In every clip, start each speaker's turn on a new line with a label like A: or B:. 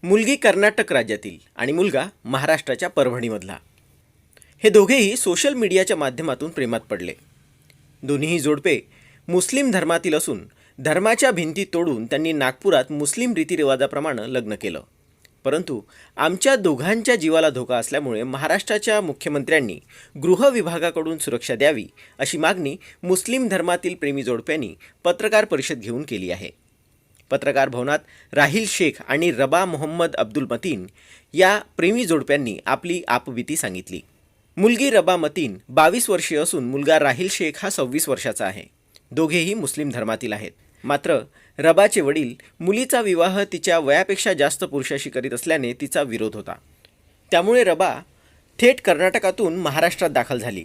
A: मुलगी कर्नाटक राज्यातील आणि मुलगा महाराष्ट्राच्या परभणीमधला. हे दोघेही सोशल मीडियाच्या माध्यमातून प्रेमात पडले. दोन्हीही जोडपे मुस्लिम धर्मातील असून धर्माच्या भिंती तोडून त्यांनी नागपुरात मुस्लिम रीतिरिवाजाप्रमाणे लग्न केलं. परंतु आमच्या दोघांच्या जीवाला धोका असल्यामुळे महाराष्ट्राच्या मुख्यमंत्र्यांनी गृह विभागाकडून सुरक्षा द्यावी अशी मागणी मुस्लिम धर्मातील प्रेमी जोडप्यांनी पत्रकार परिषद घेऊन केली आहे. पत्रकार भवनात राहिल शेख आणि रबा मोहम्मद अब्दुल मतीन या प्रेमी जोडप्यांनी आपली आपबीती सांगितली. मुलगी रबा मतीन 22 वर्षीय असून मुलगा राहिल शेख हा 26 वर्षाचा आहे. दोघेही मुस्लिम धर्मातील आहेत. मात्र रबाचे वडील मुलीचा विवाह तिच्या वयापेक्षा जास्त पुरुषाशी करीत असल्याने तिचा विरोध होता. त्यामुळे रबा थेट कर्नाटकातून महाराष्ट्रात दाखल झाली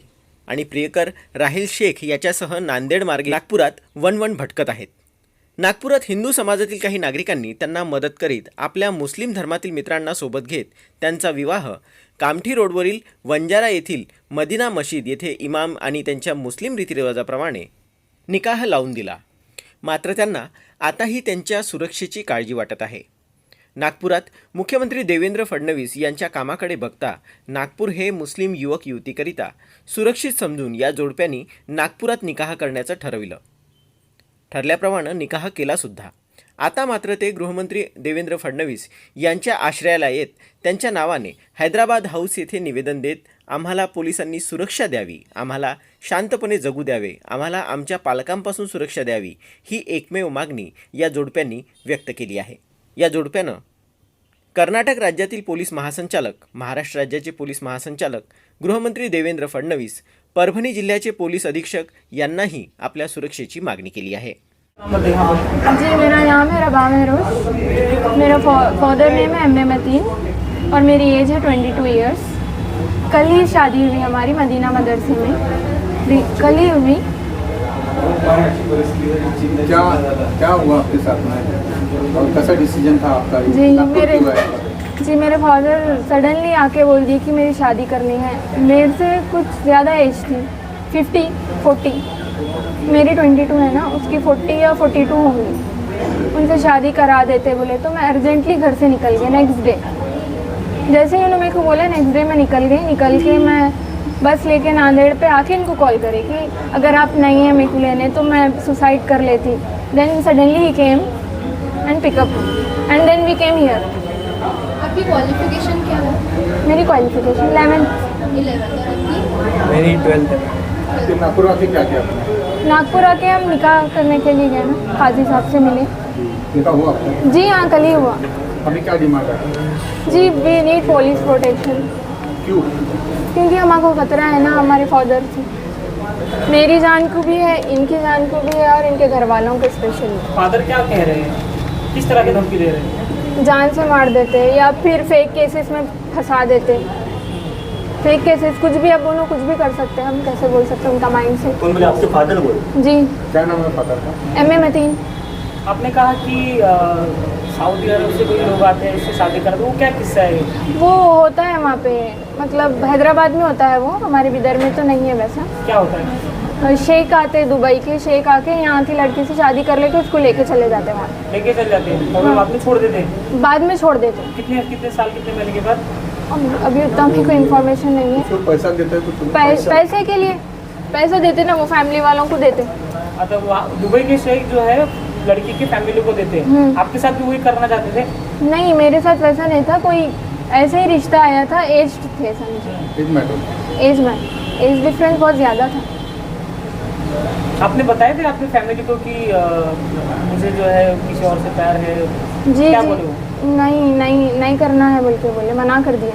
A: आणि प्रियकर राहिल शेख याच्यासह नांदेड मार्गे नागपुरात वणवण भटकत आहेत. नागपुरात हिंदू समाजातील काही नागरिकांनी त्यांना मदत करीत आपल्या मुस्लिम धर्मातील मित्रांना सोबत घेत त्यांचा विवाह कामठी रोडवरील वंजारा येथील मदिना मशीद येथे इमाम आणि त्यांच्या मुस्लिम रीतिरिवाजाप्रमाणे निकाह लावून दिला. मात्र त्यांना आताही त्यांच्या सुरक्षेची काळजी वाटत आहे. नागपुरात मुख्यमंत्री देवेंद्र फडणवीस यांच्या कामाकडे बघता नागपूर हे मुस्लिम युवक युवतीकरिता सुरक्षित समजून या जोडप्यांनी नागपुरात निकाह करण्याचं ठरविलं. ठरल्याप्रमाणे निकाह केलासुद्धा. आता मात्र ते गृहमंत्री देवेंद्र फडणवीस यांच्या आश्रयाला येत त्यांच्या नावाने हैदराबाद हाऊस येथे निवेदन देत आम्हाला पोलिसांनी सुरक्षा द्यावी, आम्हाला शांतपणे जगू द्यावे, आम्हाला आमच्या पालकांपासून सुरक्षा द्यावी ही एकमेव मागणी या जोडप्यांनी व्यक्त केली आहे. या जोडप्यानं कर्नाटक राज्यातील पोलीस महासंचालक, महाराष्ट्र राज्याचे पोलीस महासंचालक, गृहमंत्री देवेंद्र फडणवीस, परभणी जिल्ह्याचे पोलीस अधीक्षक यांनाही आपल्या सुरक्षेची मागणी केली आहे.
B: जी, मेरा नाम है रबा महरोज. मेरा फादर नेम है एम ए मतीन और मेरी एज है 22 इयर्स. कल ही शादी हुई हमारी मदीना मदरसे में. कल ही हुई.
C: क्या हुआ आपके साथ में और कैसा डिसीजन था आपका?
B: जी मेरे फादर सडनली आके बोल दिए कि मेरी शादी करनी है. मेरे से कुछ ज़्यादा एज थी, 40. मेरी 22 है ना, उसकी 40 या 42 होंगी. उनसे शादी करा देते बोले तो मैं अर्जेंटली घर से निकल गई. नेक्स्ट डे जैसे ही उन्होंने मेरे को बोला, नेक्स्ट डे मैं निकल के मैं बस लेके नांदेड़ पे आके इनको कॉल करी कि अगर आप नहीं हैं मेरे को लेने तो मैं सुसाइड कर लेती. Then suddenly he came and pickup and then we came here.
D: आपकी क्वालिफिकेशन क्या है?
B: मेरी क्वालिफिकेशन 11th.
E: मेरी 12th.
C: नागपुर आके क्या किया आपने?
B: नागपुर आके हम निकाह करने के लिए गए ना, काजी साहब से मिले.
C: निकाह हुआ आपका?
B: जी हाँ, कल ही हुआ.
C: अभी क्या डिमांड है?
B: जी, वी नीड पुलिस प्रोटेक्शन.
C: क्यों?
B: क्योंकि हमको खतरा है ना हमारे फादर से. मेरी जान को भी है, इनकी जान को भी है और इनके घर वालों को स्पेशली.
E: फादर क्या कह रहे हैं? किस तरह की धमकी दे रहे हैं?
B: जान से मार देते या फिर फेक केसेस में फंसा देते. फेक केसेस कुछ भी, अब उन्होंने कुछ भी कर सकते हैं. हम कैसे बोल सकते हैं उनका माइंड से.
E: कौन बोले? आपके फादर बोले?
B: जी.
C: क्या नाम है फादर का?
B: M A Matin.
E: आपने कहा कि सऊदी अरब से कोई लोग आते हैं इससे शादी करते, वो क्या किस्सा है?
B: वो होता है वहाँ पे, मतलब हैदराबाद में होता है वो, हमारे बिदर में तो नहीं है वैसा.
E: क्या होता है?
B: शेख आते, दुबई के शेख आके यहाँ की लड़की से शादी कर लेके उसको लेके चले जाते हैं वहाँ.
E: लेके चल जाते हैं और बाद में छोड़ देते हैं?
B: बाद में छोड़ देते हैं.
E: कितने साल, कितने महीने के बाद?
B: अभी उतना मेरे को इन्फॉर्मेशन नहीं है.
C: उसको पैसा देते हैं कुछ?
B: पैसे के लिए पैसा देते ना, वो फैमिली वालों को देते.
E: अच्छा, वहाँ दुबई के शेख जो है लड़की की फैमिली को देते हैं. आपके साथ भी वही करना चाहते थे?
B: नहीं, मेरे साथ वैसा नहीं था. कोई ऐसे ही रिश्ता आया था. एज थे समझे. एज डिफरेंस बहुत ज़्यादा था.
E: आपने बताए थे अपनी फैमिली को कि मुझे जो है किसी और से प्यार है?
B: जी
E: क्या
B: जी.
E: बोले वो?
B: नहीं करना है बोल के बोले, मना कर दिया.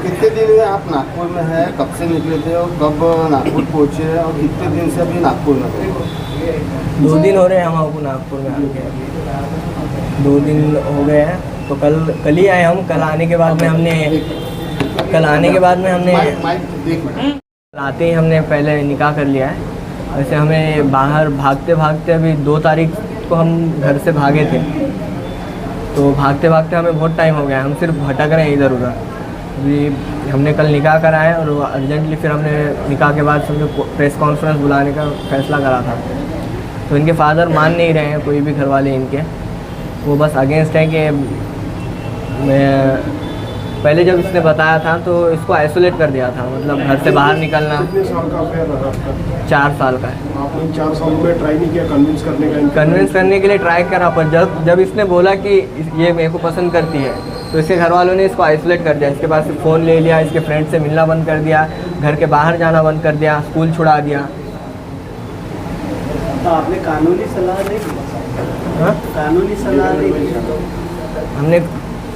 F: कितने दिन में आप नागपुर में हैं? कब से निकले थे और कब नागपुर पहुँचे और कितने दिन से अभी नागपुर में थे?
E: 2 दिन हो रहे हैं हम आपको नागपुर में आके. 2 दिन हो गए हैं. तो कल ही आए हम. कल आने के बाद में हमने आते ही हमने पहले निकाह कर लिया है. वैसे हमें बाहर भागते अभी 2 तारीख को हम घर से भागे थे. तो भागते हमें बहुत टाइम हो गया. हम सिर्फ भटक रहे हैं इधर उधर. अभी हमने कल निकाह कराया और अर्जेंटली फिर हमने निकाह के बाद समझो प्रेस कॉन्फ्रेंस बुलाने का फैसला करा था. तो इनके फादर मान नहीं रहे हैं, कोई भी घर वाले इनके. वो बस अगेंस्ट है कि मैं पहले जब इसने बताया था तो इसको आइसोलेट कर दिया था, मतलब घर से बाहर निकलना।
G: कितने साल का अफेयर रहा आपका?
E: 4 साल का है।
G: आपने 4 साल में ट्राई नहीं किया कन्विंस करने का?
E: कन्विंस करने के लिए ट्राई करा, पर जब इसने बोला कि ये मेरे को पसंद करती है तो इसके घर वालों ने इसको आइसोलेट कर दिया। इसके पास से फ़ोन ले लिया, इसके फ्रेंड से मिलना बंद कर दिया, घर के बाहर जाना बंद कर दिया, स्कूल छुड़ा दिया।
H: तो आपने कानूनी सलाह नहीं दी?
E: हाँ?
H: कानूनी सलाह नहीं दी?
E: हमने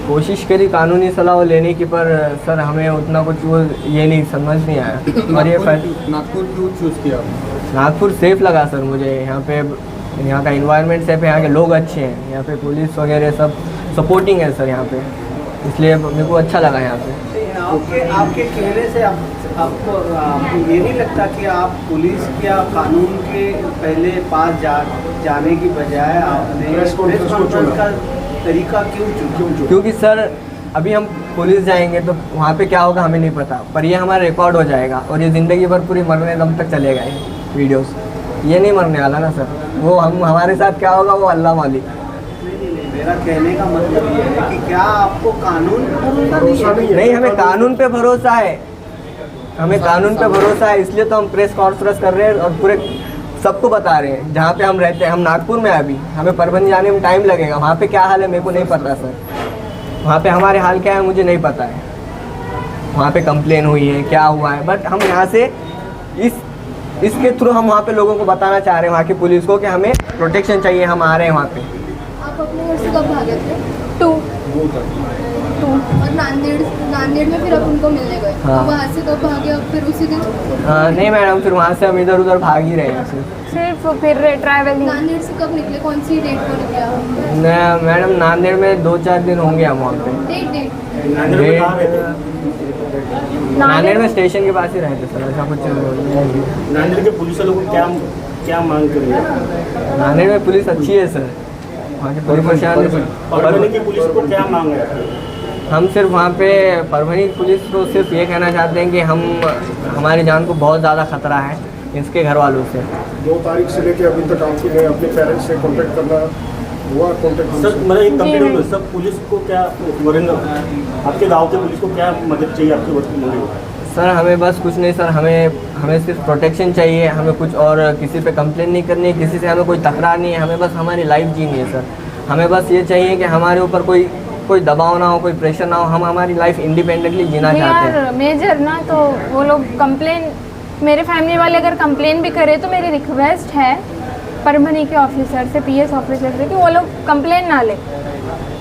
E: कोशिश करी कानूनी सलाह लेने की, पर सर हमें उतना कुछ वो ये नहीं समझ नहीं आया। और ये
C: नागपुर क्यों चूज़ किया आपने?
E: नागपुर सेफ़ लगा सर मुझे। यहाँ पे यहाँ का इन्वायरमेंट सेफ है, यहाँ के लोग अच्छे हैं, यहाँ पे पुलिस वगैरह सब सपोर्टिंग है सर यहाँ पे, इसलिए मेरे को अच्छा लगा यहाँ पे।
H: आपके कहने से आपको ये नहीं लगता कि आप पुलिस या कानून के पहले पास जाने की बजाय आपने
G: प्रेस कॉन्फ्रेंस
H: का तरीका क्यों चुना?
E: क्योंकि सर अभी हम पुलिस जाएंगे तो वहाँ पे क्या होगा हमें नहीं पता, पर ये हमारा रिकॉर्ड हो जाएगा और ये ज़िंदगी भर पूरी मरने दम तक चलेगा ये वीडियोस। ये नहीं मरने वाला ना सर, वो हमारे साथ क्या होगा वो अल्लाह मालिक।
H: मेरा कहने का मतलब ये है कि क्या आपको कानून पे भरोसा नहीं है?
E: नहीं, हमें कानून पे भरोसा है, हमें कानून पे भरोसा है, इसलिए तो हम प्रेस कॉन्फ्रेंस कर रहे हैं और पूरे सबको बता रहे हैं। जहाँ पे हम रहते हैं, हम नागपुर में अभी, हमें परभनी जाने में टाइम लगेगा। वहाँ पे क्या हाल है मेरे को नहीं पता सर, वहाँ पे हमारे हाल क्या है मुझे नहीं पता है। वहाँ पे कंप्लेन हुई है, क्या हुआ है, बट हम यहाँ से इसके थ्रू हम वहाँ पे लोगों को बताना चाह रहे हैं, वहाँ की पुलिस को, कि हमें प्रोटेक्शन चाहिए, हम आ रहे हैं वहाँ पे।
D: आप अपने घर से कब भागे थे?
B: 2
D: और नांदेड़ में फिर आप उनको मिलने गए?
E: हाँ।
D: तो वहाँ से कब भागे? अब फिर उसी दिन?
E: नहीं मैडम, फिर वहाँ से हम इधर उधर भाग ही रहे हैं
B: सिर्फ फिर ट्रैवलिंग।
D: नांदेड़ से कब निकले? कौन सी डेट को निकले आप?
E: मैडम नांदेड़ में 2-4 दिन होंगे हम वहाँ पे।
D: डेट
E: नांदेड़ में स्टेशन के पास ही रहते सर, ऐसा कुछ।
H: नांदेड़ के पुलिस वालों को क्या मांग कर रही है?
E: नांदेड़ में पुलिस अच्छी है सर, वहाँ की पुलिस प्रशासन।
H: परभनी की पुलिस को क्या मांग है?
E: हम सिर्फ वहाँ पे परभनी पुलिस को सिर्फ ये कहना चाहते हैं कि हमारी जान को बहुत ज़्यादा खतरा है इसके घर वालों से।
G: 2 तारीख से लेकर अभी तक आपने अपने पेरेंट्स से कांटेक्ट करना हुआ? कांटेक्ट
H: सर मतलब एक कंप्लीट हो सब पुलिस को क्या वरिंदा आपके गांव के पुलिस को क्या मदद चाहिए आपके वर्क में?
E: सर हमें बस कुछ नहीं सर, हमें सिर्फ प्रोटेक्शन चाहिए, हमें कुछ और किसी पे कंप्लेन नहीं करनी है, किसी से हमें कोई तकरार नहीं है, हमें बस हमारी लाइफ जीनी है सर। हमें बस ये चाहिए कि हमारे ऊपर कोई दबाव ना हो, कोई प्रेशर ना हो, हम हमारी लाइफ इंडिपेंडेंटली जीना चाहते हैं।
B: मेजर ना तो वो लोग कंप्लेन, मेरे फैमिली वाले अगर कंप्लेन भी करे तो मेरी रिक्वेस्ट है परभनी के ऑफिसर से, PS ऑफिसर से, कि वो लोग कंप्लेन ना ले।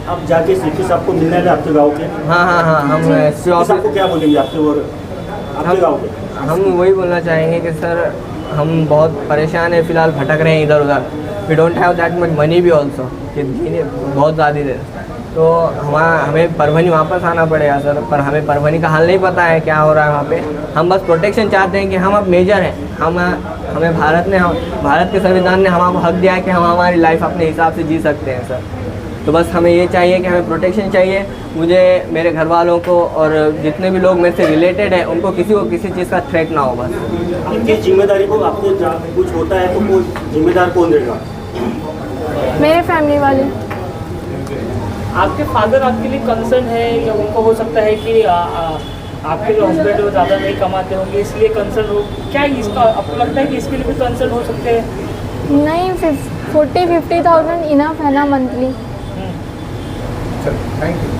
H: आप जाके सीपी साहब को मिलने गए आपके गांव के?
E: हाँ, हम एसपी
H: ऑफिस को क्या बोलेंगे आपके गांव के?
E: हम वही बोलना चाहेंगे कि सर हम बहुत परेशान हैं, फ़िलहाल भटक रहे हैं इधर उधर। We don't have that much money भी ऑल्सो, कि बहुत ज़्यादा दे, तो हमें परभनी वापस आना पड़ेगा सर। पर हमें परभनी का हाल नहीं पता है क्या हो रहा है वहाँ पे। हम बस प्रोटेक्शन चाहते हैं कि हम अब मेजर हैं, हमें भारत के संविधान ने हमको हक दिया है कि हम हमारी लाइफ अपने हिसाब से जी सकते हैं सर। तो बस हमें ये चाहिए कि हमें प्रोटेक्शन चाहिए, मुझे, मेरे घर वालों को और जितने भी लोग मेरे से रिलेटेड हैं उनको किसी को किसी चीज़ का थ्रेट ना हो। बस
H: आपकी जिम्मेदारी को आपको कुछ होता है तो जिम्मेदार कौन देगा?
B: मेरे फैमिली वाले।
I: आपके फादर आपके लिए कंसर्न है, या उनको हो सकता है कि आपके जो हस्बैंड वो ज़्यादा नहीं कमाते होंगे इसलिए कंसर्न हो, क्या इसका आपको लगता है कि इसके लिए भी कंसर्न हो सकते हैं?
B: नहीं, 40-50,000 इनफ है ना मंथली।
C: चलो, थैंक यू।